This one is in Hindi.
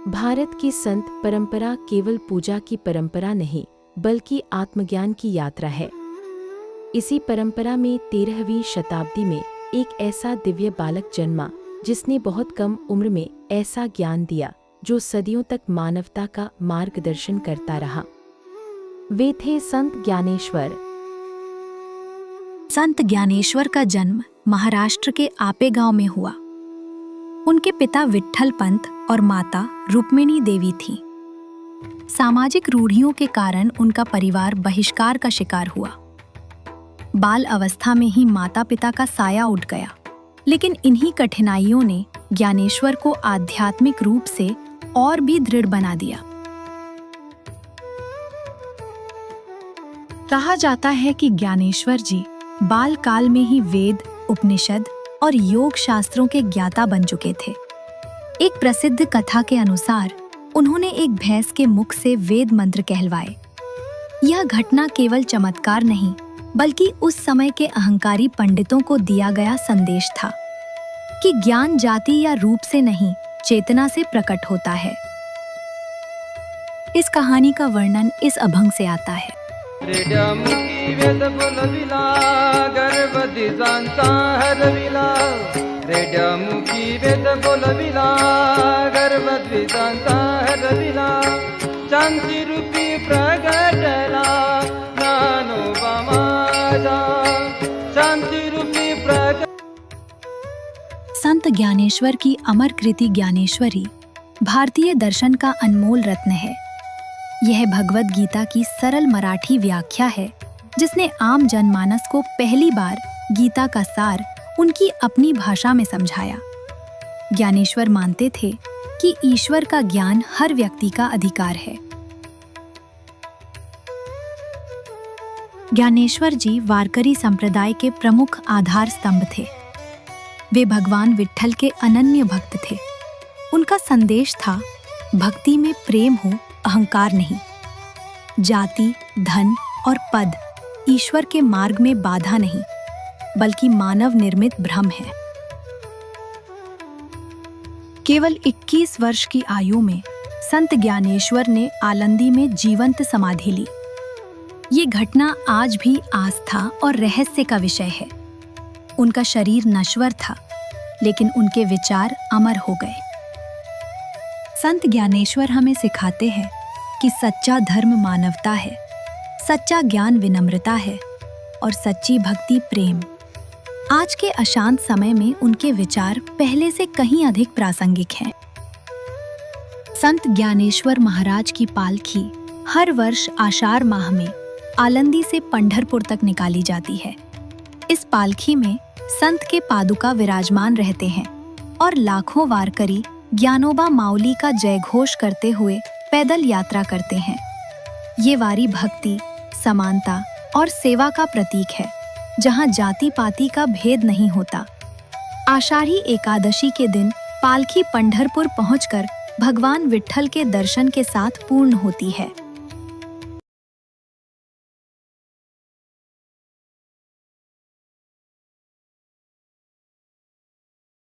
भारत की संत परंपरा केवल पूजा की परंपरा नहीं, बल्कि आत्मज्ञान की यात्रा है। इसी परंपरा में 13वीं शताब्दी में एक ऐसा दिव्य बालक जन्मा जिसने बहुत कम उम्र में ऐसा ज्ञान दिया जो सदियों तक मानवता का मार्गदर्शन करता रहा। वे थे संत ज्ञानेश्वर। संत ज्ञानेश्वर का जन्म महाराष्ट्र के आपे गांव में हुआ। उनके पिता विट्ठल पंत और माता रुक्मिणी देवी थीं। सामाजिक रूढ़ियों के कारण उनका परिवार बहिष्कार का शिकार हुआ। बाल अवस्था में ही माता पिता का साया उठ गया, लेकिन इन्हीं कठिनाइयों ने ज्ञानेश्वर को आध्यात्मिक रूप से और भी दृढ़ बना दिया। कहा जाता है कि ज्ञानेश्वर जी बाल काल में ही वेद, उपनिषद और योग शास्त्रों के ज्ञाता बन चुके थे। एक प्रसिद्ध कथा के अनुसार उन्होंने एक भैंस के मुख से वेद मंत्र कहलवाए। यह घटना केवल चमत्कार नहीं, बल्कि उस समय के अहंकारी पंडितों को दिया गया संदेश था कि ज्ञान जाति या रूप से नहीं, चेतना से प्रकट होता है। इस कहानी का वर्णन इस अभंग से आता है। वेद बोलविला गर्भदिजांचा हरविला, रेड्यामुखी वेद बोलविला गर्भद्विजांचा हरविला, शांती रूपी प्रगटला ज्ञानोबा माझा, शांती रूपी प्रगट। संत ज्ञानेश्वर की अमर कृति ज्ञानेश्वरी भारतीय दर्शन का अनमोल रत्न है। यह भगवद गीता की सरल मराठी व्याख्या है, जिसने आम जनमानस को पहली बार गीता का सार उनकी अपनी भाषा में समझाया। ज्ञानेश्वर मानते थे कि ईश्वर का ज्ञान हर व्यक्ति का अधिकार है। ज्ञानेश्वर जी वारकरी संप्रदाय के प्रमुख आधार स्तंभ थे। वे भगवान विट्ठल के अनन्य भक्त थे। उनका संदेश था, भक्ति में प्रेम हो, अहंकार नहीं। जाति, धन और पद ईश्वर के मार्ग में बाधा नहीं, बल्कि मानव निर्मित भ्रम है। केवल 21 वर्ष की आयु में संत ज्ञानेश्वर ने आलंदी में जीवंत समाधि ली। ये घटना आज भी आस्था और रहस्य का विषय है। उनका शरीर नश्वर था, लेकिन उनके विचार अमर हो गए। संत ज्ञानेश्वर हमें सिखाते हैं कि सच्चा धर्म मानवता है, सच्चा ज्ञान विनम्रता है और सच्ची भक्ति प्रेम। आज के अशांत समय में उनके विचार पहले से कहीं अधिक प्रासंगिक हैं। संत ज्ञानेश्वर महाराज की पालकी हर वर्ष आषाढ़ माह में आलंदी से पंढरपुर तक निकाली जाती है। इस पालकी में संत के पादुका विराजमान रहते हैं और लाखों वारकरी ज्ञानोबा माउली का जयघोष करते हुए पैदल यात्रा करते हैं। ये वारी भक्ति, समानता और सेवा का प्रतीक है, जहां जाति पाति का भेद नहीं होता। आषाढ़ी एकादशी के दिन पालकी पंढरपुर पहुंचकर भगवान विट्ठल के दर्शन के साथ पूर्ण होती है।